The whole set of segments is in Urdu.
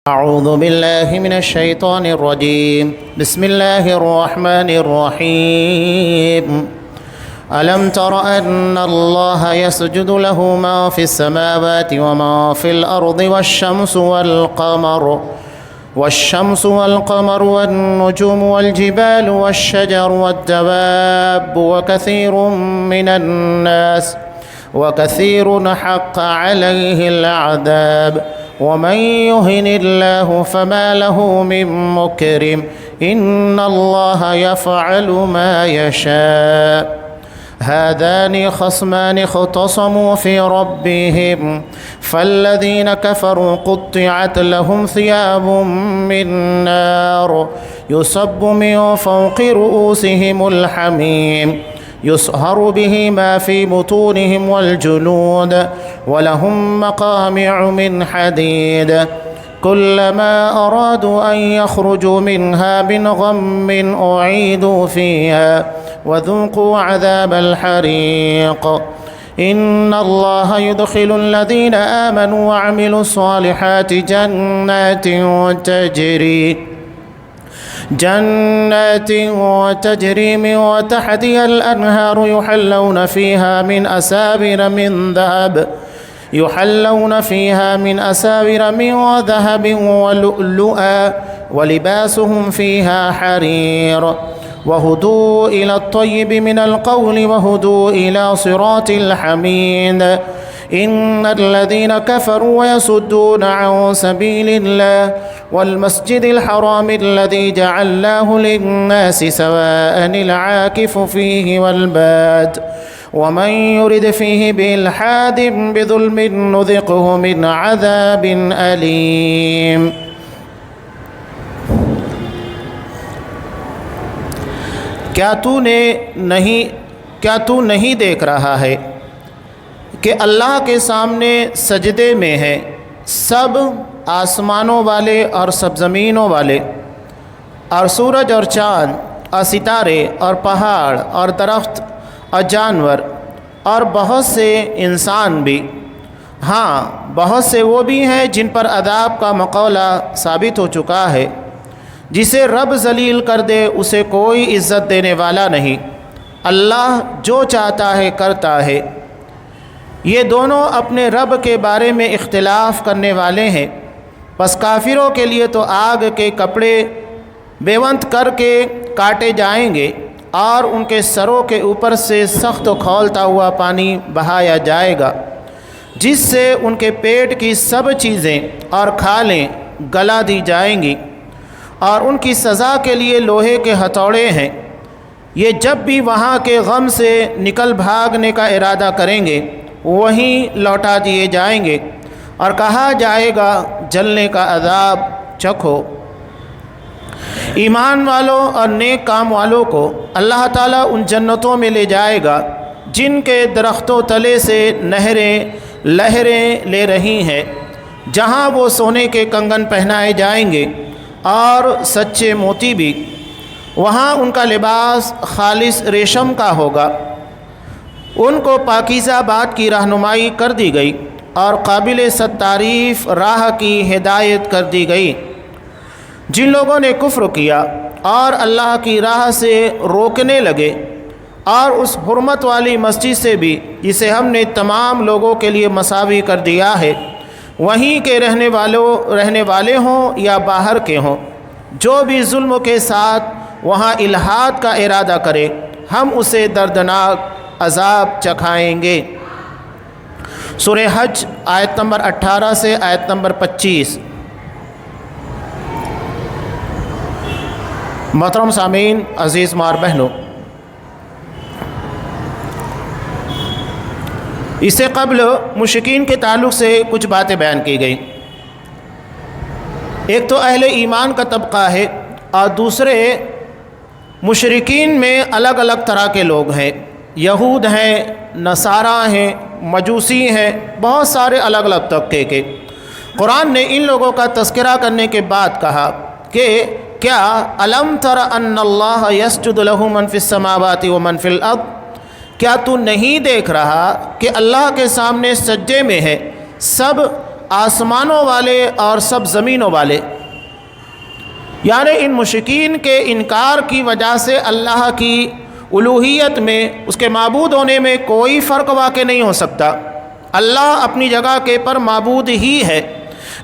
أعوذ بالله من الشيطان الرجيم. بسم الله الرحمن الرحيم. ألم تر أن الله يسجد له ما في السماوات وما في الأرض والشمس والقمر والنجوم والجبال والشجر والدواب وكثير حق عليه العذاب ومن يهن الله فما له من مكرم إن الله يفعل ما يشاء. هذان خصمان اختصموا في ربهم فالذين كفروا قطعت لهم ثياب من نار يصب من فوق رؤوسهم الحميم يصهر به ما في بطونهم والجلود ولهم مقامع من حديد كلما أرادوا أن يخرجوا منها من غم أعيدوا فيها وذوقوا عذاب الحريق. إن الله يدخل الذين آمنوا وعملوا الصالحات جنات تجري من تحتها الأنهار يحلون فيها من أساور من ذهب ولؤلؤا ولباسهم فيها حرير وهدوا إلى الطيب من القول وهدوا إلى صراط الحميد. إن الذين كفروا ويصدون عن سبيل الله والمسجد الحرام الذي جعلناه للناس سواء العاكف فيه والباد ومن يرد فيه بإلحاد بظلم نذقه من عذاب أليم. کیا تو نہیں دیکھ رہا ہے کہ اللہ کے سامنے سجدے میں ہے سب آسمانوں والے اور سب زمینوں والے اور سورج اور چاند اور ستارے اور پہاڑ اور درخت اور جانور اور بہت سے انسان بھی. ہاں، بہت سے وہ بھی ہیں جن پر عذاب کا مقولہ ثابت ہو چکا ہے. جسے رب ذلیل کر دے اسے کوئی عزت دینے والا نہیں. اللہ جو چاہتا ہے کرتا ہے. یہ دونوں اپنے رب کے بارے میں اختلاف کرنے والے ہیں. پس کافروں کے لیے تو آگ کے کپڑے بیونت کر کے کاٹے جائیں گے اور ان کے سروں کے اوپر سے سخت کھولتا ہوا پانی بہایا جائے گا جس سے ان کے پیٹ کی سب چیزیں اور کھالیں گلا دی جائیں گی اور ان کی سزا کے لیے لوہے کے ہتھوڑے ہیں. یہ جب بھی وہاں کے غم سے نکل بھاگنے کا ارادہ کریں گے وہیں لوٹا دیے جائیں گے اور کہا جائے گا جلنے کا عذاب چکھو. ایمان والوں اور نیک کام والوں کو اللہ تعالیٰ ان جنتوں میں لے جائے گا جن کے درختوں تلے سے نہریں لہریں لے رہی ہیں جہاں وہ سونے کے کنگن پہنائے جائیں گے اور سچے موتی بھی. وہاں ان کا لباس خالص ریشم کا ہوگا. ان کو پاکیزہ بات کی رہنمائی کر دی گئی اور قابل تعریف راہ کی ہدایت کر دی گئی. جن لوگوں نے کفر کیا اور اللہ کی راہ سے روکنے لگے اور اس حرمت والی مسجد سے بھی جسے ہم نے تمام لوگوں کے لیے مساوی کر دیا ہے وہیں کے رہنے والے ہوں یا باہر کے ہوں، جو بھی ظلم کے ساتھ وہاں الحاد کا ارادہ کرے ہم اسے دردناک عذاب چکھائیں گے. سورہ حج آیت نمبر 18 سے آیت نمبر 25. محترم سامعین، عزیز مار بہنوں، اس سے قبل مشرکین کے تعلق سے کچھ باتیں بیان کی گئیں. ایک تو اہل ایمان کا طبقہ ہے اور دوسرے مشرکین میں الگ الگ طرح کے لوگ ہیں. یہود ہیں، نصارہ ہیں، مجوسی ہیں، بہت سارے الگ الگ طبقے کے. قرآن نے ان لوگوں کا تذکرہ کرنے کے بعد کہا کہ کیا الم تر ان اللہ یسجد لہ من فی السماوات ومن فی الارض، کیا تو نہیں دیکھ رہا کہ اللہ کے سامنے سجدے میں ہے سب آسمانوں والے اور سب زمینوں والے، یعنی ان مشرکین کے انکار کی وجہ سے اللہ کی الوہیت میں، اس کے معبود ہونے میں کوئی فرق واقع نہیں ہو سکتا۔ اللہ اپنی جگہ کے پر معبود ہی ہے،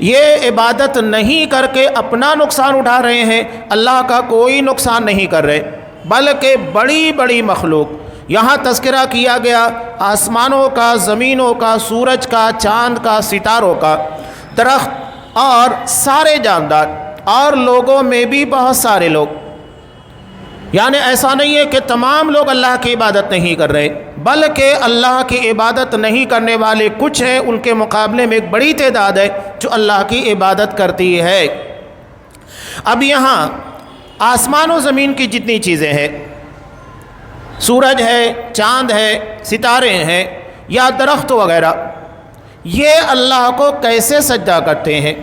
یہ عبادت نہیں کر کے اپنا نقصان اٹھا رہے ہیں، اللہ کا کوئی نقصان نہیں کر رہے، بلکہ بڑی بڑی مخلوق، یہاں تذکرہ کیا گیا آسمانوں کا، زمینوں کا، سورج کا، چاند کا، ستاروں کا، درخت اور سارے جاندار، اور لوگوں میں بھی بہت سارے لوگ، یعنی ایسا نہیں ہے کہ تمام لوگ اللہ کی عبادت نہیں کر رہے، بلکہ اللہ کی عبادت نہیں کرنے والے کچھ ہیں، ان کے مقابلے میں ایک بڑی تعداد ہے جو اللہ کی عبادت کرتی ہے۔ اب یہاں آسمان و زمین کی جتنی چیزیں ہیں، سورج ہے، چاند ہے، ستارے ہیں یا درخت وغیرہ، یہ اللہ کو کیسے سجدہ کرتے ہیں،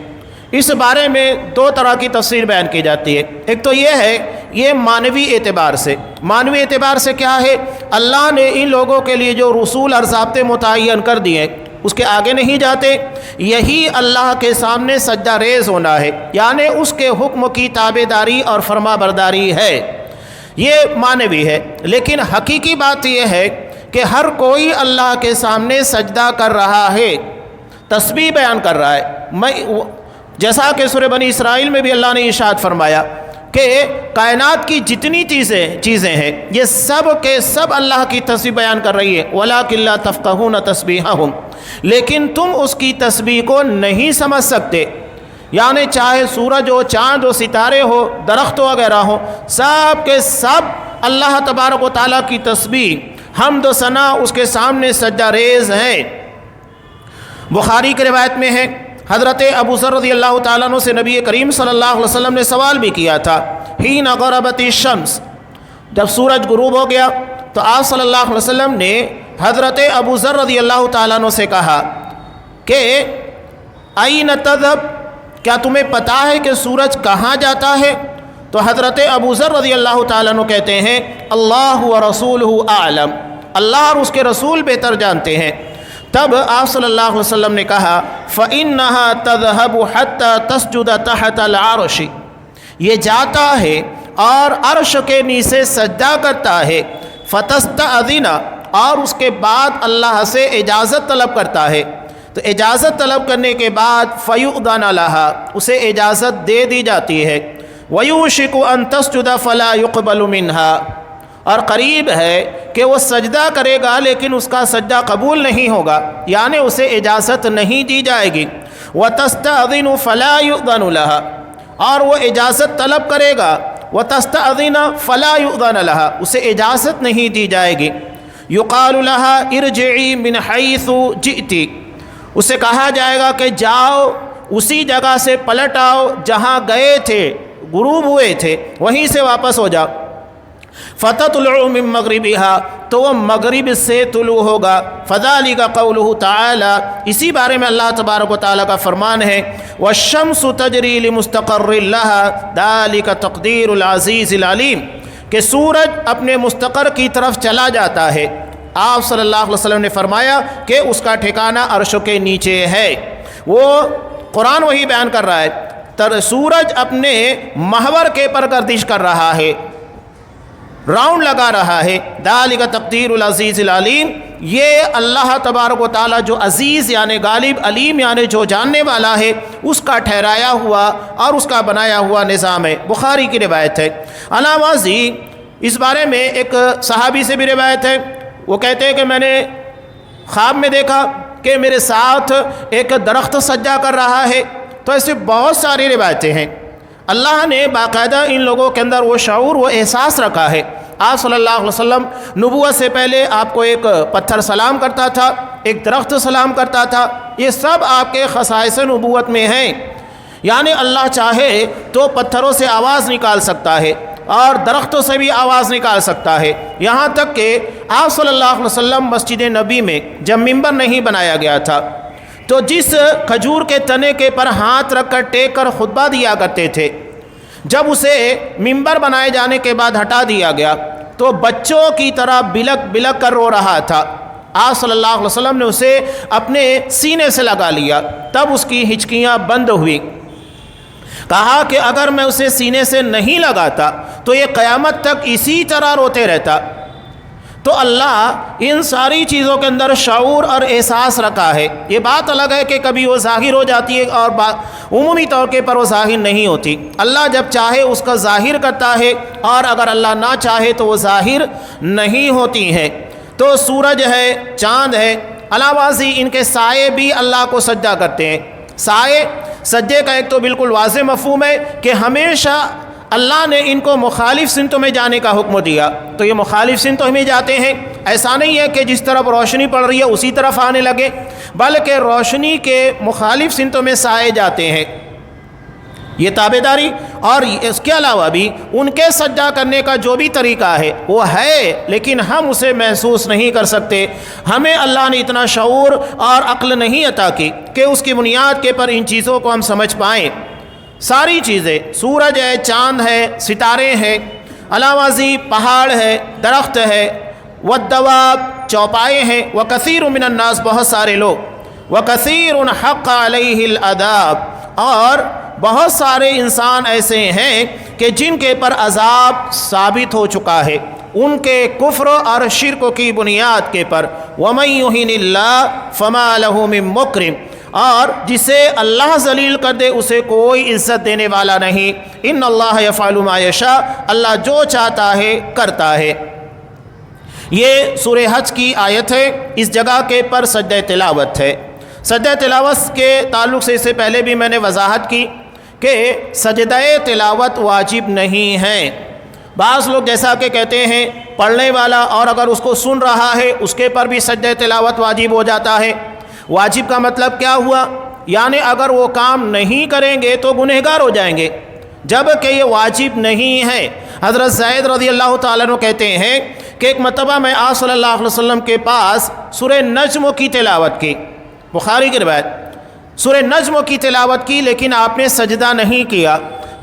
اس بارے میں دو طرح کی تفسیر بیان کی جاتی ہے۔ ایک تو یہ ہے، یہ معنوی اعتبار سے، معنوی اعتبار سے کیا ہے، اللہ نے ان لوگوں کے لیے جو رسول اور ضابطے متعین کر دیے ہیں اس کے آگے نہیں جاتے، یہی اللہ کے سامنے سجدہ ریز ہونا ہے، یعنی اس کے حکم کی تابعداری اور فرما برداری ہے، یہ معنوی ہے۔ لیکن حقیقی بات یہ ہے کہ ہر کوئی اللہ کے سامنے سجدہ کر رہا ہے، تسبیح بیان کر رہا ہے، جیسا کہ سورہ بنی اسرائیل میں بھی اللہ نے ارشاد فرمایا کہ کائنات کی جتنی چیزیں ہیں یہ سب کے سب اللہ کی تسبیح بیان کر رہی ہے، وَلَٰكِن لَّا تَفْقَهُونَ تَسْبِيحَهُمْ، لیکن تم اس کی تسبیح کو نہیں سمجھ سکتے، یعنی چاہے سورج ہو، چاند ہو، ستارے ہو، درخت وغیرہ ہو، سب کے سب اللہ تبارک و تعالیٰ کی تسبیح، حمد و ثنا اس کے سامنے سجدہ ریز ہیں۔ بخاری کی روایت میں ہے، حضرت ابو ذر رضی اللہ تعالیٰ عنہ سے نبی کریم صلی اللہ علیہ وسلم نے سوال بھی کیا تھا، حین غربت الشمس، جب سورج غروب ہو گیا تو آپ صلی اللہ علیہ وسلم نے حضرت ابو ذر رضی اللہ تعالیٰ عنہ سے کہا کہ این تذهب، کیا تمہیں پتہ ہے کہ سورج کہاں جاتا ہے؟ تو حضرت ابو ذر رضی اللہ تعالیٰ عنہ کہتے ہیں اللہ ورسولہ اعلم، اللہ اور اس کے رسول بہتر جانتے ہیں۔ تب آپ صلی اللہ علیہ وسلم نے کہا فَإِنَّهَا تَذْهَبُ حَتَّى تَسْجُدَ تَحْتَ الْعَرْشِ، یہ جاتا ہے اور عرش کے نیچے سجدہ کرتا ہے، فَتَسْتَأْذِنَ، اور اس کے بعد اللہ سے اجازت طلب کرتا ہے، تو اجازت طلب کرنے کے بعد فَيُؤْذَنَ لَهَا، اسے اجازت دے دی جاتی ہے، وَيُوشِكُ أَن تَسْجُدَ فَلَا يُقْبَلُ مِنْهَا، اور قریب ہے کہ وہ سجدہ کرے گا لیکن اس کا سجدہ قبول نہیں ہوگا، یعنی اسے اجازت نہیں دی جائے گی، وَتَسْتَأْذِنُ فَلَا يُؤْذَنُ لَهَا، اور وہ اجازت طلب کرے گا، وَتَسْتَأْذِنَ فَلَا يُؤْذَنَ لَهَا، اسے اجازت نہیں دی جائے گی، يُقَالُ لَهَا ارْجِعِي مِنْ حَيْثُ جِئْتِ، اسے کہا جائے گا کہ جاؤ اسی جگہ سے پلٹ آؤ جہاں گئے تھے، غروب ہوئے تھے وہیں سے واپس ہو جاؤ، فَتَطْلُعُ مِن مَغْرِبِهَا، تو وہ مغرب سے طلوع ہوگا، فَذَلِكَ قَوْلُهُ تَعَالَى، اسی بارے میں اللہ تبارک و تعالیٰ کا فرمان ہے وَالشَّمْسُ تَجْرِي لِمُسْتَقَرٍّ لَهَا ذَلِكَ تَقْدِيرُ الْعَزِيزِ الْعَلِيمِ، کہ سورج اپنے مستقر کی طرف چلا جاتا ہے، آپ صلی اللہ علیہ وسلم نے فرمایا کہ اس کا ٹھکانہ عرش کے نیچے ہے، وہ قرآن وہی بیان کر رہا ہے، سورج اپنے محور کے پر گردش کر رہا ہے، راؤنڈ لگا رہا ہے، ذالک تقدیر العزیز العلیم، یہ اللہ تبارک و تعالیٰ جو عزیز یعنی غالب، علیم یعنی جو جاننے والا ہے، اس کا ٹھہرایا ہوا اور اس کا بنایا ہوا نظام ہے۔ بخاری کی روایت ہے۔ علاوہ ازیں اس بارے میں ایک صحابی سے بھی روایت ہے، وہ کہتے ہیں کہ میں نے خواب میں دیکھا کہ میرے ساتھ ایک درخت سجدہ کر رہا ہے، تو ایسے بہت ساری روایتیں ہیں۔ اللہ نے باقاعدہ ان لوگوں کے اندر وہ شعور، وہ احساس رکھا ہے۔ آپ صلی اللہ علیہ وسلم نبوت سے پہلے آپ کو ایک پتھر سلام کرتا تھا، ایک درخت سلام کرتا تھا، یہ سب آپ کے خصائص نبوت میں ہیں، یعنی اللہ چاہے تو پتھروں سے آواز نکال سکتا ہے اور درختوں سے بھی آواز نکال سکتا ہے، یہاں تک کہ آپ صلی اللہ علیہ وسلم مسجد نبی میں جب ممبر نہیں بنایا گیا تھا تو جس کھجور کے تنے کے پر ہاتھ رکھ کر ٹیک کر خطبہ دیا کرتے تھے، جب اسے ممبر بنائے جانے کے بعد ہٹا دیا گیا تو بچوں کی طرح بلک بلک کر رو رہا تھا۔ آپ صلی اللہ علیہ وسلم نے اسے اپنے سینے سے لگا لیا، تب اس کی ہچکیاں بند ہوئی۔ کہا کہ اگر میں اسے سینے سے نہیں لگاتا تو یہ قیامت تک اسی طرح روتے رہتا۔ تو اللہ ان ساری چیزوں کے اندر شعور اور احساس رکھا ہے۔ یہ بات الگ ہے کہ کبھی وہ ظاہر ہو جاتی ہے اور عمومی طور کے پر وہ ظاہر نہیں ہوتی۔ اللہ جب چاہے اس کا ظاہر کرتا ہے، اور اگر اللہ نہ چاہے تو وہ ظاہر نہیں ہوتی ہیں۔ تو سورج ہے، چاند ہے، علاوہ ازیں ان کے سائے بھی اللہ کو سجدہ کرتے ہیں۔ سائے سجدے کا ایک تو بالکل واضح مفہوم ہے کہ ہمیشہ اللہ نے ان کو مخالف سمتوں میں جانے کا حکم دیا، تو یہ مخالف سمتوں میں جاتے ہیں۔ ایسا نہیں ہے کہ جس طرف روشنی پڑ رہی ہے اسی طرف آنے لگے، بلکہ روشنی کے مخالف سمتوں میں سائے جاتے ہیں۔ یہ تابعداری، اور اس کے علاوہ بھی ان کے سجدہ کرنے کا جو بھی طریقہ ہے وہ ہے، لیکن ہم اسے محسوس نہیں کر سکتے۔ ہمیں اللہ نے اتنا شعور اور عقل نہیں عطا کی کہ اس کی بنیاد کے پر ان چیزوں کو ہم سمجھ پائیں۔ ساری چیزیں، سورج ہے، چاند ہے، ستارے ہیں، علاوہ ازیں پہاڑ ہے، درخت ہے، والدواب چوپائے ہیں، وکثیر من الناس بہت سارے لوگ، وکثیر حق علیہ العذاب اور بہت سارے انسان ایسے ہیں کہ جن کے پر عذاب ثابت ہو چکا ہے ان کے کفر اور شرک کی بنیاد کے پر۔ وَمَن يُهِنِ اللَّهُ فَمَا لَهُ مِن مُّكْرِمٍ، اور جسے اللہ ذلیل کر دے اسے کوئی عزت دینے والا نہیں۔ ان اللہ یفعل ما یشاء، اللہ جو چاہتا ہے کرتا ہے۔ یہ سورہ حج کی آیت ہے، اس جگہ کے پر سجدہ تلاوت ہے۔ سجدہ تلاوت کے تعلق سے اس سے پہلے بھی میں نے وضاحت کی کہ سجدہ تلاوت واجب نہیں ہے۔ بعض لوگ جیسا کہ کہتے ہیں پڑھنے والا اور اگر اس کو سن رہا ہے اس کے پر بھی سجدہ تلاوت واجب ہو جاتا ہے۔ واجب کا مطلب کیا ہوا؟ یعنی اگر وہ کام نہیں کریں گے تو گنہگار ہو جائیں گے، جبکہ یہ واجب نہیں ہے۔ حضرت زید رضی اللہ تعالیٰ عنہ کہتے ہیں کہ ایک مرتبہ میں آپ صلی اللہ علیہ وسلم کے پاس سورہ نجم کی تلاوت کی، بخاری کی روایت، سورہ نجم کی تلاوت کی، لیکن آپ نے سجدہ نہیں کیا،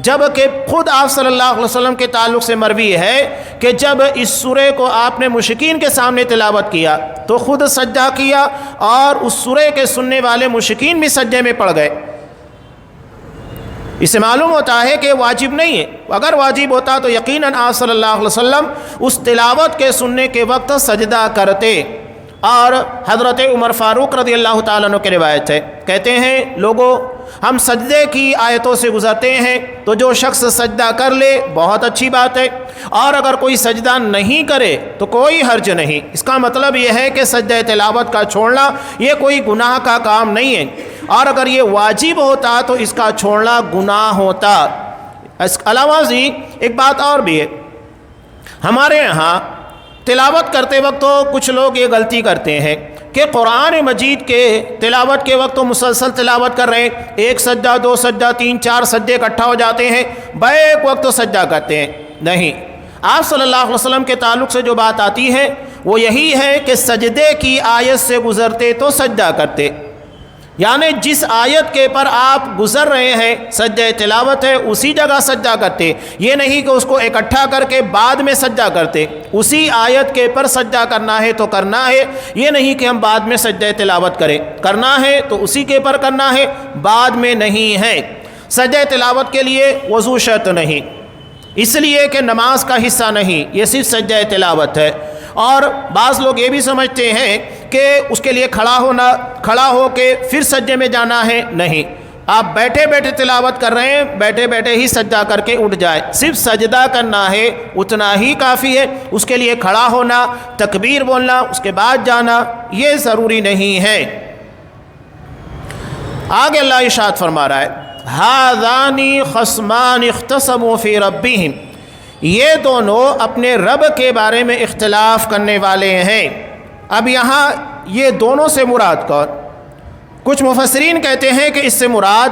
جبکہ خود آپ صلی اللہ علیہ وسلم کے تعلق سے مروی ہے کہ جب اس سورہ کو آپ نے مشرکین کے سامنے تلاوت کیا تو خود سجدہ کیا اور اس سورہ کے سننے والے مشرکین بھی سجدے میں پڑ گئے۔ اس سے معلوم ہوتا ہے کہ واجب نہیں ہے، اگر واجب ہوتا تو یقیناً آپ صلی اللہ علیہ وسلم اس تلاوت کے سننے کے وقت سجدہ کرتے۔ اور حضرت عمر فاروق رضی اللہ تعالیٰ عنہ کی روایت ہے، کہتے ہیں لوگوں ہم سجدے کی آیتوں سے گزرتے ہیں تو جو شخص سجدہ کر لے بہت اچھی بات ہے، اور اگر کوئی سجدہ نہیں کرے تو کوئی حرج نہیں۔ اس کا مطلب یہ ہے کہ سجدہ تلاوت کا چھوڑنا یہ کوئی گناہ کا کام نہیں ہے، اور اگر یہ واجب ہوتا تو اس کا چھوڑنا گناہ ہوتا۔ اس کے علاوہ ایک بات اور بھی ہے، ہمارے یہاں تلاوت کرتے وقت تو کچھ لوگ یہ غلطی کرتے ہیں کہ قرآن مجید کے تلاوت کے وقت تو مسلسل تلاوت کر رہے ہیں، ایک سجدہ، دو سجدہ، تین چار سجدے اکٹھا ہو جاتے ہیں، بیک وقت تو سجدہ کرتے ہیں۔ نہیں، آپ صلی اللہ علیہ وسلم کے تعلق سے جو بات آتی ہے وہ یہی ہے کہ سجدے کی آیت سے گزرتے تو سجدہ کرتے، یعنی جس آیت کے پر آپ گزر رہے ہیں سجدہ تلاوت ہے اسی جگہ سجدہ کرتے، یہ نہیں کہ اس کو اکٹھا کر کے بعد میں سجدہ کرتے۔ اسی آیت کے پر سجدہ کرنا ہے تو کرنا ہے، یہ نہیں کہ ہم بعد میں سجدہ تلاوت کریں، کرنا ہے تو اسی کے پر کرنا ہے، بعد میں نہیں ہے۔ سجدہ تلاوت کے لیے وضو شرط نہیں، اس لیے کہ نماز کا حصہ نہیں، یہ صرف سجدہ تلاوت ہے۔ اور بعض لوگ یہ بھی سمجھتے ہیں کہ اس کے لیے کھڑا ہو کے پھر سجدے میں جانا ہے، نہیں، آپ بیٹھے بیٹھے تلاوت کر رہے ہیں، بیٹھے بیٹھے ہی سجدہ کر کے اٹھ جائے، صرف سجدہ کرنا ہے اتنا ہی کافی ہے، اس کے لیے کھڑا ہونا، تکبیر بولنا، اس کے بعد جانا یہ ضروری نہیں ہے۔ آگے اللہ ارشاد فرما رہا ہے ھذان خصمان اختصموا فی ربہم، یہ دونوں اپنے رب کے بارے میں اختلاف کرنے والے ہیں۔ اب یہاں یہ دونوں سے مراد کون؟ کچھ مفسرین کہتے ہیں کہ اس سے مراد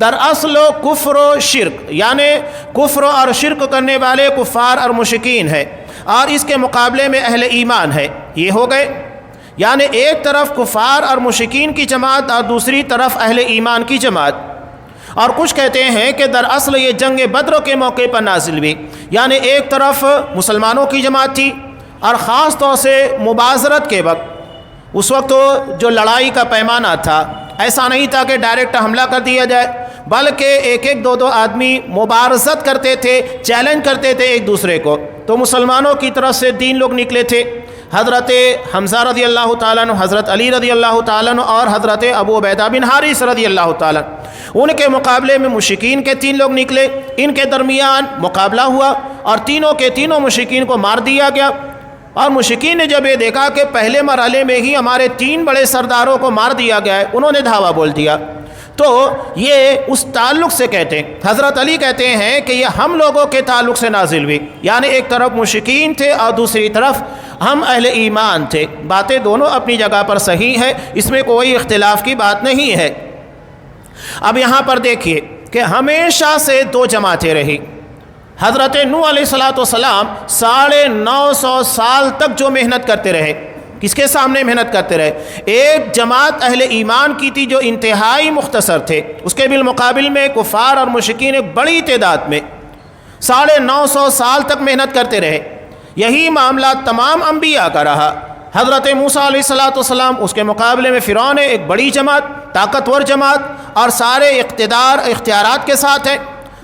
دراصل کفر و شرک، یعنی کفر اور شرک کرنے والے کفار اور مشرکین ہیں، اور اس کے مقابلے میں اہل ایمان ہے، یہ ہو گئے، یعنی ایک طرف کفار اور مشرکین کی جماعت اور دوسری طرف اہل ایمان کی جماعت۔ اور کچھ کہتے ہیں کہ دراصل یہ جنگ بدر کے موقع پر نازل ہوئی، یعنی ایک طرف مسلمانوں کی جماعت تھی اور خاص طور سے مبازرت کے وقت اس وقت تو جو لڑائی کا پیمانہ تھا ایسا نہیں تھا کہ ڈائریکٹ حملہ کر دیا جائے، بلکہ ایک ایک دو دو آدمی مبارزت کرتے تھے، چیلنج کرتے تھے ایک دوسرے کو۔ تو مسلمانوں کی طرف سے 3 لوگ نکلے تھے، حضرت حمزہ رضی اللہ تعالیٰ عنہ، حضرت علی رضی اللہ تعالیٰ عنہ اور حضرت ابو عبیدہ بن حارث رضی اللہ تعالیٰ عنہ۔ ان کے مقابلے میں مشرکین کے 3 لوگ نکلے، ان کے درمیان مقابلہ ہوا اور تینوں کے تینوں مشرکین کو مار دیا گیا۔ اور مشرکین نے جب یہ دیکھا کہ پہلے مرحلے میں ہی ہمارے 3 بڑے سرداروں کو مار دیا گیا ہے، انہوں نے دھاوا بول دیا۔ تو یہ اس تعلق سے کہتے ہیں، حضرت علی کہتے ہیں کہ یہ ہم لوگوں کے تعلق سے نازل ہوئی، یعنی ایک طرف مشرکین تھے اور دوسری طرف ہم اہل ایمان تھے۔ باتیں دونوں اپنی جگہ پر صحیح ہے، اس میں کوئی اختلاف کی بات نہیں ہے۔ اب یہاں پر دیکھیے کہ ہمیشہ سے 2 جماعتیں رہی۔ حضرت نوح علیہ السلام 950 سال تک جو محنت کرتے رہے، کس کے سامنے محنت کرتے رہے؟ ایک جماعت اہل ایمان کی تھی جو انتہائی مختصر تھے، اس کے بالمقابل میں کفار اور مشرکین ایک بڑی تعداد میں 950 سال تک محنت کرتے رہے۔ یہی معاملہ تمام انبیاء کا رہا۔ حضرت موسیٰ علیہ السلام، اس کے مقابلے میں فرعون ایک بڑی جماعت، طاقتور جماعت اور سارے اختیارات کے ساتھ ہے۔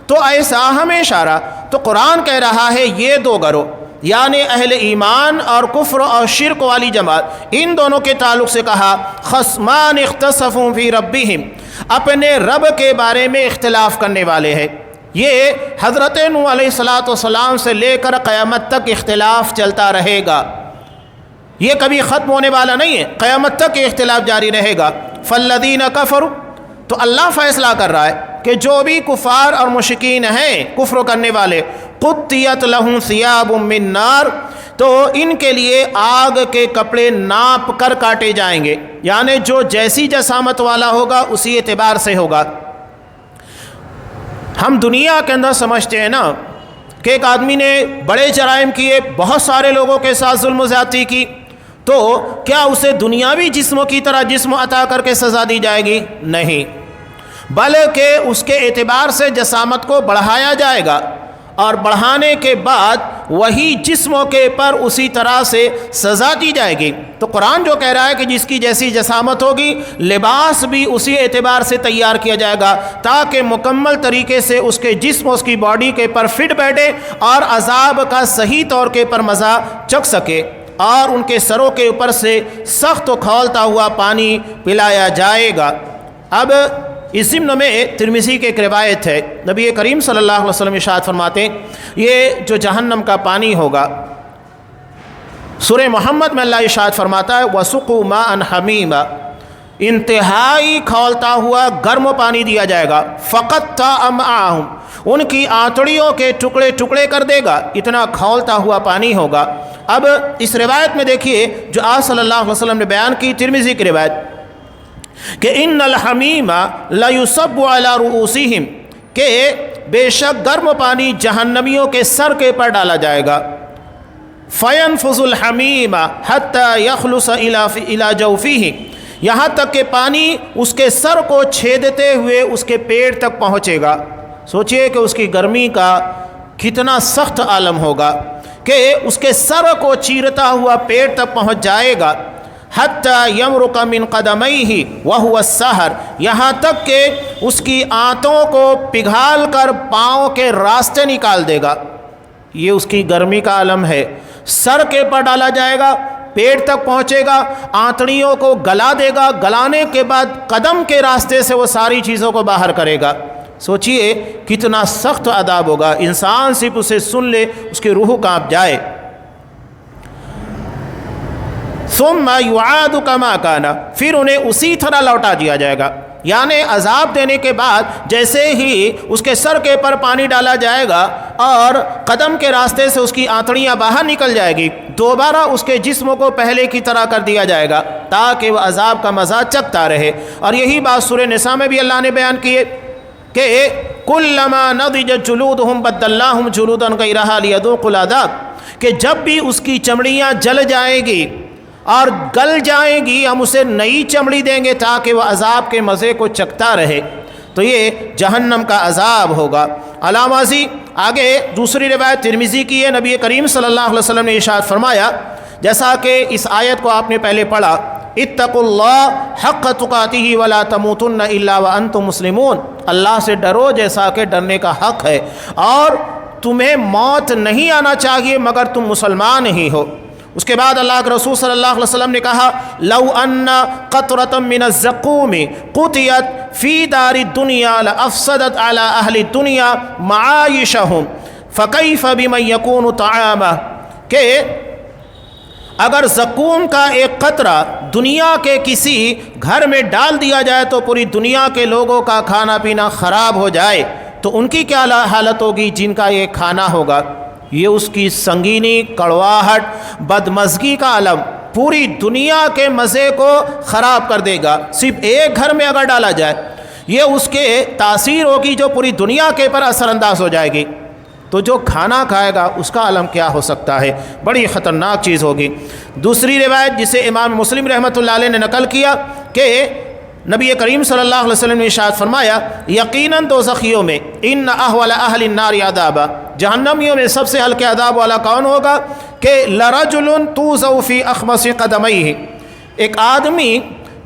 تو ایسا ہمیشہ رہا۔ تو قرآن کہہ رہا ہے یہ 2 گروہ، یعنی اہل ایمان اور کفر اور شرک والی جماعت، ان دونوں کے تعلق سے کہا خصمان اختصفوا فی ربہم، اپنے رب کے بارے میں اختلاف کرنے والے ہیں۔ یہ حضرت نوح علیہ السلام سے لے کر قیامت تک اختلاف چلتا رہے گا، یہ کبھی ختم ہونے والا نہیں ہے، قیامت تک یہ اختلاف جاری رہے گا۔ فالذین کفروا، تو اللہ فیصلہ کر رہا ہے کہ جو بھی کفار اور مشرکین ہیں، کفر کرنے والے، قطعت لہم ثیاب من نار، تو ان کے لیے آگ کے کپڑے ناپ کر کاٹے جائیں گے، یعنی جو جیسی جسامت والا ہوگا اسی اعتبار سے ہوگا۔ ہم دنیا کے اندر سمجھتے ہیں نا کہ ایک آدمی نے بڑے جرائم کیے، بہت سارے لوگوں کے ساتھ ظلم و زیادتی کی، تو کیا اسے دنیاوی جسموں کی طرح جسم عطا کر کے سزا دی جائے گی؟ نہیں، بلکہ اس کے اعتبار سے جسامت کو بڑھایا جائے گا، اور بڑھانے کے بعد وہی جسموں کے پر اسی طرح سے سزا دی جائے گی۔ تو قرآن جو کہہ رہا ہے کہ جس کی جیسی جسامت ہوگی، لباس بھی اسی اعتبار سے تیار کیا جائے گا تاکہ مکمل طریقے سے اس کے جسم، اس کی باڈی کے پر فٹ بیٹھے اور عذاب کا صحیح طور کے پر مزہ چکھ سکے۔ اور ان کے سروں کے اوپر سے سخت و کھولتا ہوا پانی پلایا جائے گا۔ اب اس ضمن میں ترمذی کی ایک روایت ہے، نبی کریم صلی اللہ علیہ وسلم ارشاد فرماتے ہیں یہ جو جہنم کا پانی ہوگا، سورہ محمد میں اللہ ارشاد فرماتا ہے وَسُقُوا مَاءً حَمِيمًا، انتہائی کھولتا ہوا گرم پانی دیا جائے گا، فَقَطَّعَ أَمْعَاءَهُمْ، ان کی آنتڑیوں کے ٹکڑے ٹکڑے کر دے گا، اتنا کھولتا ہوا پانی ہوگا۔ اب اس روایت میں دیکھیے جو آپ صلی اللہ علیہ وسلم نے بیان کی، ترمذی کی روایت، کہ ان الحمیم لیصب علی رؤوسہم، کہ بے شک گرم پانی جہنمیوں کے سر کے پر ڈالا جائے گا، فینفذ الحمیم حتی یخلص الی جوفہ، یہاں تک کہ پانی اس کے سر کو چھیدتے ہوئے اس کے پیٹ تک پہنچے گا۔ سوچئے کہ اس کی گرمی کا کتنا سخت عالم ہوگا کہ اس کے سر کو چیرتا ہوا پیٹ تک پہنچ جائے گا، حتی یمرق من قدمیہ وہو السحر، یہاں تک کہ اس کی آنتوں کو پگھال کر پاؤں کے راستے نکال دے گا۔ یہ اس کی گرمی کا عالم ہے۔ سر کے پر ڈالا جائے گا، پیٹ تک پہنچے گا، آنتڑیوں کو گلا دے گا، گلانے کے بعد قدم کے راستے سے وہ ساری چیزوں کو باہر کرے گا۔ سوچئے کتنا سخت عذاب ہوگا، انسان صرف اسے سن لے اس کی روح کانپ جائے۔ ثم یعاد کما کان، پھر انہیں اسی طرح لوٹا دیا جائے گا، یعنی عذاب دینے کے بعد جیسے ہی اس کے سر کے پر پانی ڈالا جائے گا اور قدم کے راستے سے اس کی آنتڑیاں باہر نکل جائے گی، دوبارہ اس کے جسم کو پہلے کی طرح کر دیا جائے گا تاکہ وہ عذاب کا مزہ چکھتا رہے۔ اور یہی بات سورہ نساء میں بھی اللہ نے بیان کی ہے کہ کلما نضجت جلودہم بدلناہم جلودا غیرہا لیذوقوا العذاب، کہ جب بھی اس کی چمڑیاں جل جائیں گی اور گل جائیں گی ہم اسے نئی چمڑی دیں گے تاکہ وہ عذاب کے مزے کو چکھتا رہے۔ تو یہ جہنم کا عذاب ہوگا۔ علامہ ازی آگے دوسری روایت ترمذی کی ہے، نبی کریم صلی اللہ علیہ وسلم نے ارشاد فرمایا، جیسا کہ اس آیت کو آپ نے پہلے پڑھا اتقوا اللہ حق تقاتہ ولا تموتن الا وانتم مسلمون، اللہ سے ڈرو جیسا کہ ڈرنے کا حق ہے، اور تمہیں موت نہیں آنا چاہیے مگر تم مسلمان ہی ہو۔ اس کے بعد اللہ کے رسول صلی اللہ علیہ وسلم نے کہا لو ان قطرۃ من الزقوم قطعت فی دار الدنیا لافسدت علی اہل الدنیا معایشہم فکیف بمن یکون طعامہ، کہ اگر زقوم کا ایک قطرہ دنیا کے کسی گھر میں ڈال دیا جائے تو پوری دنیا کے لوگوں کا کھانا پینا خراب ہو جائے تو ان کی کیا حالت ہوگی جن کا یہ کھانا ہوگا۔ یہ اس کی سنگینی، کڑواہٹ، بدمزگی کا عالم پوری دنیا کے مزے کو خراب کر دے گا۔ صرف ایک گھر میں اگر ڈالا جائے یہ اس کے تاثیر ہوگی جو پوری دنیا کے پر اثر انداز ہو جائے گی، تو جو کھانا کھائے گا اس کا عالم کیا ہو سکتا ہے، بڑی خطرناک چیز ہوگی۔ دوسری روایت جسے امام مسلم رحمۃ اللہ علیہ نے نقل کیا کہ نبی کریم صلی اللہ علیہ وسلم نے ارشاد فرمایا یقیناً دوزخیوں میں ان احول اہل النار عذابا، جہنمیوں میں سب سے ہلکے عذاب والا کون ہوگا کہ لرجل توضع فی اخمص قدمیہ، ایک آدمی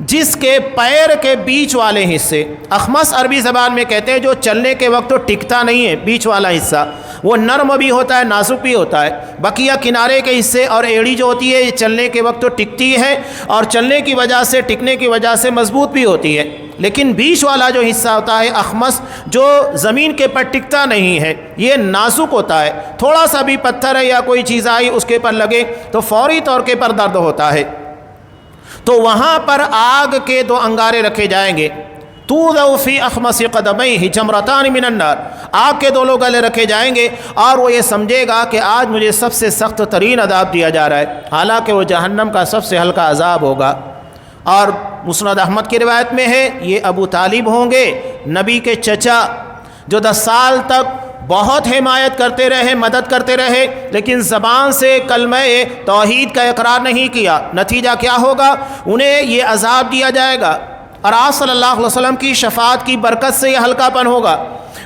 جس کے پیر کے بیچ والے حصے، اخمص عربی زبان میں کہتے ہیں جو چلنے کے وقت تو ٹکتا نہیں ہے، بیچ والا حصہ وہ نرم بھی ہوتا ہے نازک بھی ہوتا ہے، بقیہ کنارے کے حصے اور ایڑی جو ہوتی ہے یہ چلنے کے وقت تو ٹکتی ہے اور چلنے کی وجہ سے، ٹکنے کی وجہ سے مضبوط بھی ہوتی ہے، لیکن بیچ والا جو حصہ ہوتا ہے اخمص جو زمین کے پر ٹکتا نہیں ہے یہ نازک ہوتا ہے، تھوڑا سا بھی پتھر ہے یا کوئی چیز آئی اس کے پر لگے تو فوری طور کے پر درد ہوتا ہے۔ تو وہاں پر آگ کے دو انگارے رکھے جائیں گے، توضع فی اخمص قدمیہ جمرتان من النار، آگ کے دو گلے رکھے جائیں گے اور وہ یہ سمجھے گا کہ آج مجھے سب سے سخت ترین عذاب دیا جا رہا ہے، حالانکہ وہ جہنم کا سب سے ہلکا عذاب ہوگا۔ اور مسند احمد کی روایت میں ہے یہ ابو طالب ہوں گے، نبی کے چچا، جو 10 سال تک بہت حمایت کرتے رہے، مدد کرتے رہے، لیکن زبان سے کلمہ توحید کا اقرار نہیں کیا، نتیجہ کیا ہوگا؟ انہیں یہ عذاب دیا جائے گا، اور آپ صلی اللہ علیہ وسلم کی شفاعت کی برکت سے یہ ہلکا پن ہوگا،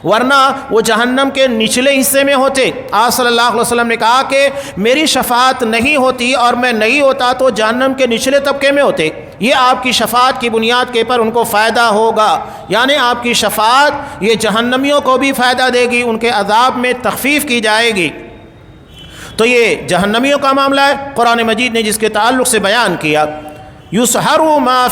ورنہ وہ جہنم کے نچلے حصے میں ہوتے۔ آپ صلی اللہ علیہ وسلم نے کہا کہ میری شفاعت نہیں ہوتی اور میں نہیں ہوتا تو جہنم کے نچلے طبقے میں ہوتے، یہ آپ کی شفاعت کی بنیاد کے پر ان کو فائدہ ہوگا، یعنی آپ کی شفاعت یہ جہنمیوں کو بھی فائدہ دے گی، ان کے عذاب میں تخفیف کی جائے گی۔ تو یہ جہنمیوں کا معاملہ ہے، قرآن مجید نے جس کے تعلق سے بیان کیا یسحر بہ ما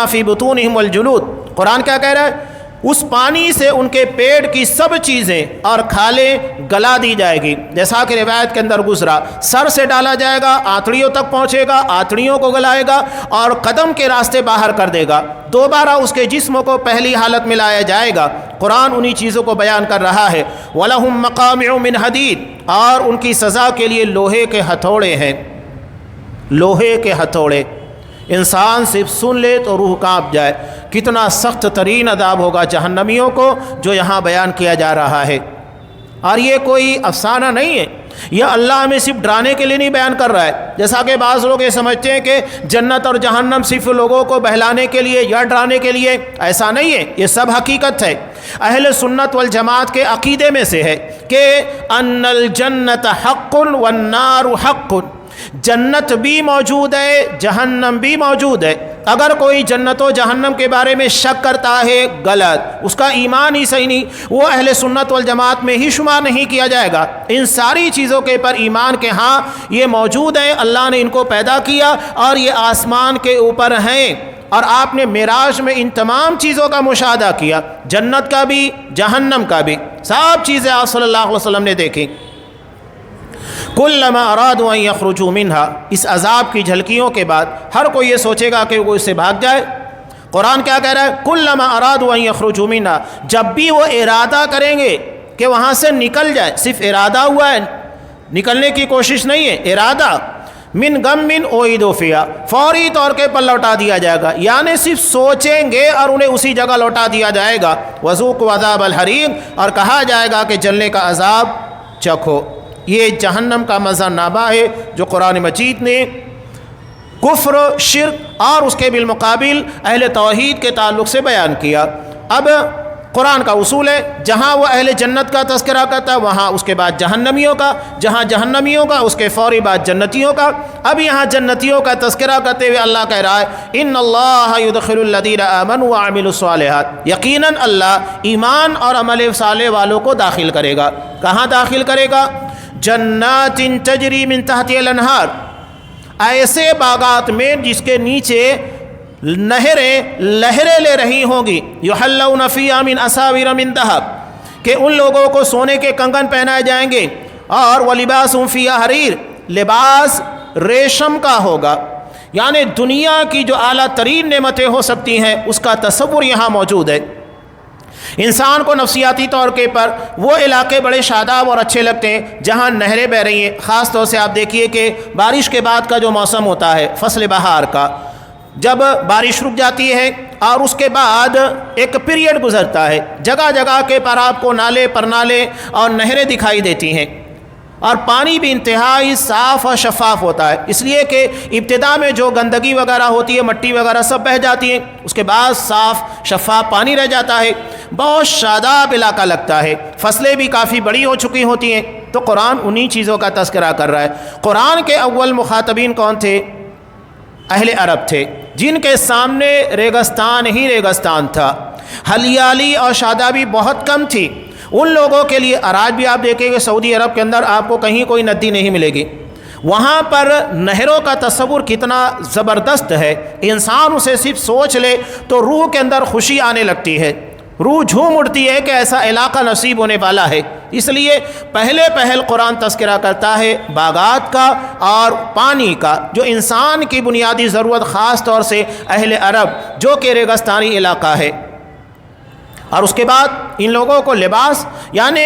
فی بطونہم والجلود، قرآن کیا کہہ رہا ہے؟ اس پانی سے ان کے پیٹ کی سب چیزیں اور کھالیں گلا دی جائے گی، جیسا کہ روایت کے اندر گزرا، سر سے ڈالا جائے گا، آنتڑیوں تک پہنچے گا، آنتڑیوں کو گلائے گا اور قدم کے راستے باہر کر دے گا، دوبارہ اس کے جسم کو پہلی حالت میں لایا جائے گا۔ قرآن انہی چیزوں کو بیان کر رہا ہے۔ وَلَهُمْ مَقَامِعُ مِنْ حَدِيدٍ، اور ان کی سزا کے لیے لوہے کے ہتھوڑے ہیں، لوہے کے ہتھوڑے، انسان صرف سن لے تو روح کانپ جائے، کتنا سخت ترین عذاب ہوگا جہنمیوں کو جو یہاں بیان کیا جا رہا ہے۔ اور یہ کوئی افسانہ نہیں ہے، یہ اللہ ہمیں صرف ڈرانے کے لیے نہیں بیان کر رہا ہے، جیسا کہ بعض لوگ یہ سمجھتے ہیں کہ جنت اور جہنم صرف لوگوں کو بہلانے کے لیے یا ڈرانے کے لیے، ایسا نہیں ہے، یہ سب حقیقت ہے۔ اہل سنت والجماعت کے عقیدے میں سے ہے کہ ان الجنت حق والنار حق، جنت بھی موجود ہے، جہنم بھی موجود ہے، اگر کوئی جنت و جہنم کے بارے میں شک کرتا ہے غلط، اس کا ایمان ہی صحیح نہیں، وہ اہل سنت والجماعت میں ہی شمار نہیں کیا جائے گا۔ ان ساری چیزوں کے پر ایمان کے ہاں یہ موجود ہے، اللہ نے ان کو پیدا کیا اور یہ آسمان کے اوپر ہیں، اور آپ نے معراج میں ان تمام چیزوں کا مشاہدہ کیا، جنت کا بھی جہنم کا بھی، سب چیزیں آپ صلی اللہ علیہ وسلم نے دیکھی۔ کلما ارادوا ان یخرجوا منها، اس عذاب کی جھلکیوں کے بعد ہر کوئی یہ سوچے گا کہ وہ اس سے بھاگ جائے۔ قرآن کیا کہہ رہا ہے؟ کلما ارادوا ان یخرجوا منها، جب بھی وہ ارادہ کریں گے کہ وہاں سے نکل جائے، صرف ارادہ ہوا ہے، نکلنے کی کوشش نہیں ہے، ارادہ، من غم اعیدوا فیہا، فوری طور کے پر لوٹا دیا جائے گا، یعنی صرف سوچیں گے اور انہیں اسی جگہ لوٹا دیا جائے گا۔ وذوقوا عذاب الحریق، اور کہا جائے گا کہ جلنے کا عذاب چکھو۔ یہ جہنم کا منظرنامہ ہے جو قرآن مجید نے کفر، شرک اور اس کے بالمقابل اہل توحید کے تعلق سے بیان کیا۔ اب قرآن کا اصول ہے، جہاں وہ اہل جنت کا تذکرہ کرتا ہے وہاں اس کے بعد جہنمیوں کا، جہاں جہنمیوں کا اس کے فوری بعد جنتیوں کا۔ اب یہاں جنتیوں کا تذکرہ کرتے ہوئے اللہ کہہ رہا ہے ان اللہ یدخل الذین آمنوا وعملوا الصالحات، یقیناً اللہ ایمان اور عمل صالح والوں کو داخل کرے گا۔ کہاں داخل کرے گا؟ جنات تجری من تحتها الانہار، ایسے باغات میں جس کے نیچے نہریں لہریں لے رہی ہوں گی، یحلون فیہا من اساور من ذہب، کہ ان لوگوں کو سونے کے کنگن پہنائے جائیں گے، اور ولباسہم فیہا حریر، لباس ریشم کا ہوگا۔ یعنی دنیا کی جو اعلیٰ ترین نعمتیں ہو سکتی ہیں اس کا تصور یہاں موجود ہے۔ انسان کو نفسیاتی طور کے پر وہ علاقے بڑے شاداب اور اچھے لگتے ہیں جہاں نہریں بہہ رہی ہیں۔ خاص طور سے آپ دیکھیے کہ بارش کے بعد کا جو موسم ہوتا ہے فصل بہار کا، جب بارش رک جاتی ہے اور اس کے بعد ایک پیریڈ گزرتا ہے، جگہ جگہ کے پر آپ کو نالے پر نالے اور نہریں دکھائی دیتی ہیں، اور پانی بھی انتہائی صاف اور شفاف ہوتا ہے، اس لیے کہ ابتدا میں جو گندگی وغیرہ ہوتی ہے، مٹی وغیرہ سب بہہ جاتی ہیں، اس کے بعد صاف شفاف پانی رہ جاتا ہے، بہت شاداب علاقہ لگتا ہے، فصلیں بھی کافی بڑی ہو چکی ہوتی ہیں۔ تو قرآن انہی چیزوں کا تذکرہ کر رہا ہے۔ قرآن کے اول مخاطبین کون تھے؟ اہل عرب تھے، جن کے سامنے ریگستان ہی ریگستان تھا، ہریالی اور شادابی بہت کم تھی۔ ان لوگوں کے لیے، اور آج بھی آپ دیکھیں گے سعودی عرب کے اندر آپ کو کہیں کوئی ندی نہیں ملے گی، وہاں پر نہروں کا تصور کتنا زبردست ہے، انسان اسے صرف سوچ لے تو روح کے اندر خوشی آنے لگتی ہے، روح جھوم اٹھتی ہے کہ ایسا علاقہ نصیب ہونے والا ہے۔ اس لیے پہل قرآن تذکرہ کرتا ہے باغات کا اور پانی کا، جو انسان کی بنیادی ضرورت، خاص طور سے اہل عرب جو کہ ریگستانی علاقہ ہے۔ اور اس کے بعد ان لوگوں کو لباس، یعنی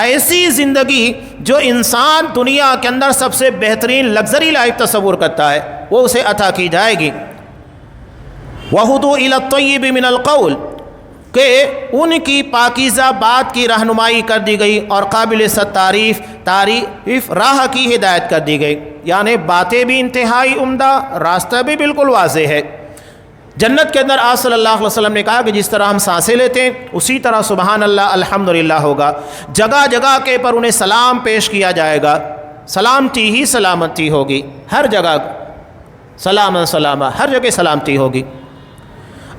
ایسی زندگی جو انسان دنیا کے اندر سب سے بہترین لگژری لائف تصور کرتا ہے وہ اسے عطا کی جائے گی۔ وَهُدُوا إِلَى الطَّيِّبِ مِنَ الْقَوْلِ، کہ ان کی پاکیزہ بات کی رہنمائی کر دی گئی اور قابل تعریف راہ کی ہدایت کر دی گئی، یعنی باتیں بھی انتہائی عمدہ، راستہ بھی بالکل واضح ہے۔ جنت کے اندر آپ صلی اللہ علیہ وسلم نے کہا کہ جس طرح ہم سانسیں لیتے ہیں اسی طرح سبحان اللہ الحمدللہ ہوگا، جگہ جگہ کے پر انہیں سلام پیش کیا جائے گا، سلامتی ہی سلامتی ہوگی، ہر جگہ سلام سلامہ، ہر جگہ سلامتی ہوگی۔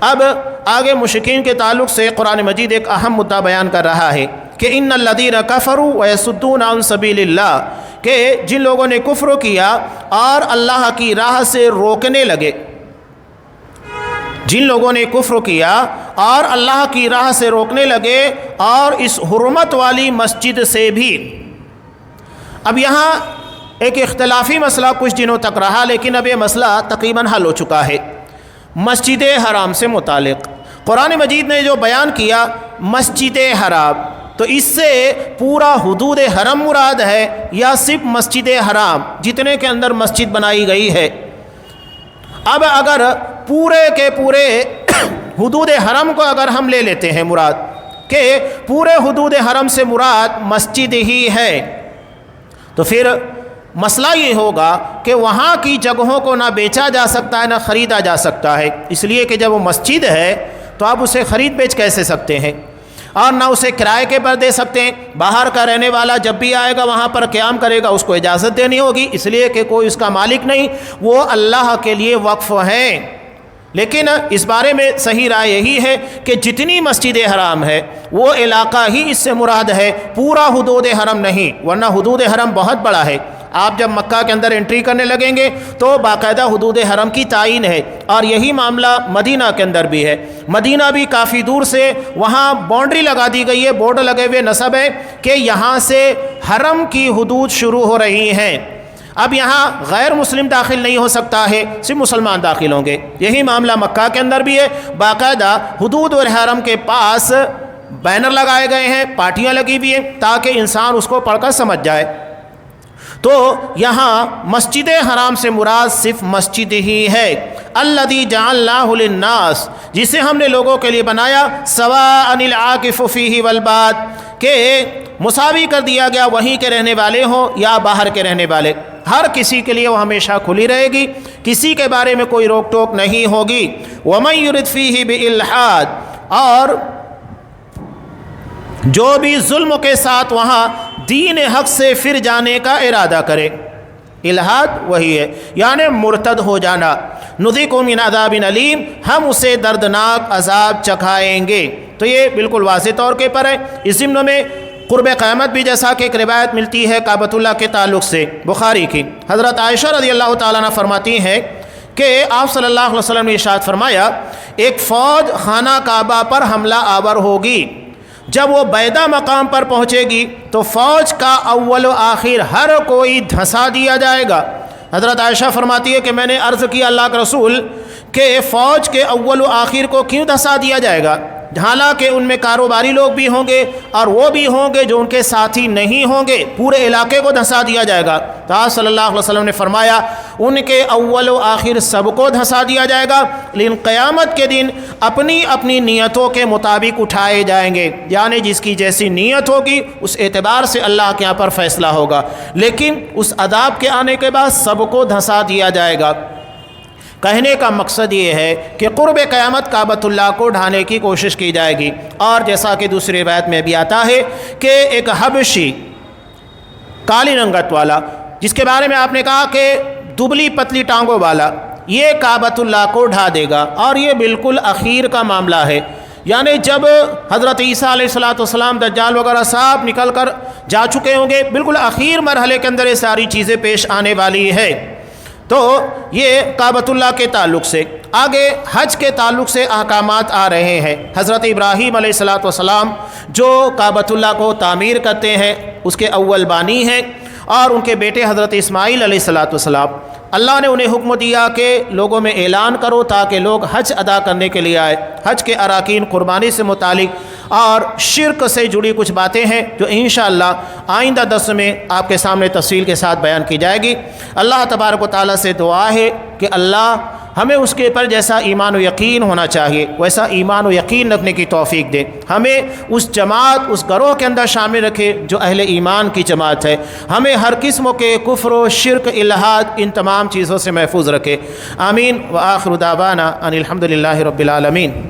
اب آگے مشرکین کے تعلق سے قرآن مجید ایک اہم مدعا بیان کر رہا ہے کہ ان الذین کفروا ویصدون عن سبیل اللہ، کہ جن لوگوں نے کفر کیا اور اللہ کی راہ سے روکنے لگے، جن لوگوں نے کفر کیا اور اللہ کی راہ سے روکنے لگے اور اس حرمت والی مسجد سے بھی۔ اب یہاں ایک اختلافی مسئلہ کچھ دنوں تک رہا، لیکن اب یہ مسئلہ تقریباً حل ہو چکا ہے۔ مسجد حرام سے متعلق قرآن مجید نے جو بیان کیا مسجد حرام، تو اس سے پورا حدود حرم مراد ہے یا صرف مسجد حرام جتنے کے اندر مسجد بنائی گئی ہے؟ اب اگر پورے کے پورے حدود حرم کو اگر ہم لے لیتے ہیں مراد، کہ پورے حدود حرم سے مراد مسجد ہی ہے، تو پھر مسئلہ یہ ہوگا کہ وہاں کی جگہوں کو نہ بیچا جا سکتا ہے نہ خریدا جا سکتا ہے، اس لیے کہ جب وہ مسجد ہے تو آپ اسے خرید بیچ کیسے سکتے ہیں، اور نہ اسے کرائے کے پر دے سکتے ہیں۔ باہر کا رہنے والا جب بھی آئے گا وہاں پر قیام کرے گا اس کو اجازت دینی ہوگی، اس لیے کہ کوئی اس کا مالک نہیں، وہ اللہ کے لیے وقف ہیں۔ لیکن اس بارے میں صحیح رائے یہی ہے کہ جتنی مسجد حرام ہے وہ علاقہ ہی اس سے مراد ہے، پورا حدود حرم نہیں، ورنہ حدود حرم بہت بڑا ہے۔ آپ جب مکہ کے اندر انٹری کرنے لگیں گے تو باقاعدہ حدود حرم کی تعین ہے، اور یہی معاملہ مدینہ کے اندر بھی ہے۔ مدینہ بھی کافی دور سے وہاں باؤنڈری لگا دی گئی ہے، بورڈ لگے ہوئے نصب ہے کہ یہاں سے حرم کی حدود شروع ہو رہی ہیں۔ اب یہاں غیر مسلم داخل نہیں ہو سکتا ہے، صرف مسلمان داخل ہوں گے۔ یہی معاملہ مکہ کے اندر بھی ہے، باقاعدہ حدود اور حرم کے پاس بینر لگائے گئے ہیں، پارٹیاں لگی ہوئی ہیں تاکہ انسان اس کو پڑھ کر سمجھ جائے۔ تو یہاں مسجد حرام سے مراد صرف مسجد ہی ہے، الذی جعلناہ للناس، جسے ہم نے لوگوں کے لیے بنایا، سواء العاکف فیہ والباد، کہ مساوی کر دیا گیا وہیں کے رہنے والے ہوں یا باہر کے رہنے والے، ہر کسی کے لیے وہ ہمیشہ کھلی رہے گی، کسی کے بارے میں کوئی روک ٹوک نہیں ہوگی۔ ومن یرد فیہ بالحاد، اور جو بھی ظلم کے ساتھ وہاں دین حق سے پھر جانے کا ارادہ کرے، الحاد وہی ہے یعنی مرتد ہو جانا، نذیقہ من عذاب علیم، ہم اسے دردناک عذاب چکھائیں گے۔ تو یہ بالکل واضح طور کے پر ہے۔ اس ضمن میں قرب قیامت بھی جیسا کہ ایک روایت ملتی ہے کعبۃ اللہ کے تعلق سے بخاری کی، حضرت عائشہ رضی اللہ تعالیٰ عنہ فرماتی ہیں کہ آپ صلی اللہ علیہ وسلم نے ارشاد فرمایا ایک فوج خانہ کعبہ پر حملہ آور ہوگی، جب وہ بیضا مقام پر پہنچے گی تو فوج کا اول و آخر ہر کوئی دھنسا دیا جائے گا۔ حضرت عائشہ فرماتی ہے کہ میں نے عرض کیا اللہ کے رسول کہ فوج کے اول و آخر کو کیوں دھنسا دیا جائے گا، حالانکہ ان میں کاروباری لوگ بھی ہوں گے اور وہ بھی ہوں گے جو ان کے ساتھی نہیں ہوں گے، پورے علاقے کو دھنسا دیا جائے گا۔ تو آپ صلی اللہ علیہ وسلم نے فرمایا ان کے اول و آخر سب کو دھنسا دیا جائے گا، لیکن قیامت کے دن اپنی اپنی نیتوں کے مطابق اٹھائے جائیں گے، یعنی جس کی جیسی نیت ہوگی اس اعتبار سے اللہ کے یہاں پر فیصلہ ہوگا، لیکن اس عذاب کے آنے کے بعد سب کو دھنسا دیا جائے گا۔ کہنے کا مقصد یہ ہے کہ قرب قیامت کعبۃ اللہ کو ڈھانے کی کوشش کی جائے گی، اور جیسا کہ دوسری روایت میں بھی آتا ہے کہ ایک حبشی کالی رنگت والا، جس کے بارے میں آپ نے کہا کہ دبلی پتلی ٹانگوں والا، یہ کعبۃ اللہ کو ڈھا دے گا، اور یہ بالکل اخیر کا معاملہ ہے، یعنی جب حضرت عیسیٰ علیہ السلام دجال وغیرہ صاحب نکل کر جا چکے ہوں گے، بالکل اخیر مرحلے کے اندر یہ ساری چیزیں پیش آنے والی ہے۔ تو یہ کعبۃ اللہ کے تعلق سے۔ آگے حج کے تعلق سے احکامات آ رہے ہیں۔ حضرت ابراہیم علیہ السلام جو کعبۃ اللہ کو تعمیر کرتے ہیں اس کے اول بانی ہیں، اور ان کے بیٹے حضرت اسماعیل علیہ السلام، اللہ نے انہیں حکم دیا کہ لوگوں میں اعلان کرو تاکہ لوگ حج ادا کرنے کے لیے آئے۔ حج کے اراکین قربانی سے متعلق اور شرک سے جڑی کچھ باتیں ہیں جو انشاءاللہ آئندہ درس میں آپ کے سامنے تفصیل کے ساتھ بیان کی جائے گی۔ اللہ تبارک و تعالیٰ سے دعا ہے کہ اللہ ہمیں اس کے پر جیسا ایمان و یقین ہونا چاہیے ویسا ایمان و یقین رکھنے کی توفیق دے، ہمیں اس جماعت اس گروہ کے اندر شامل رکھے جو اہل ایمان کی جماعت ہے، ہمیں ہر قسم کے کفر و شرک الحاد ان تمام چیزوں سے محفوظ رکھے۔ آمین۔ وآخر دعوانا ان الحمد للہ رب العالمین۔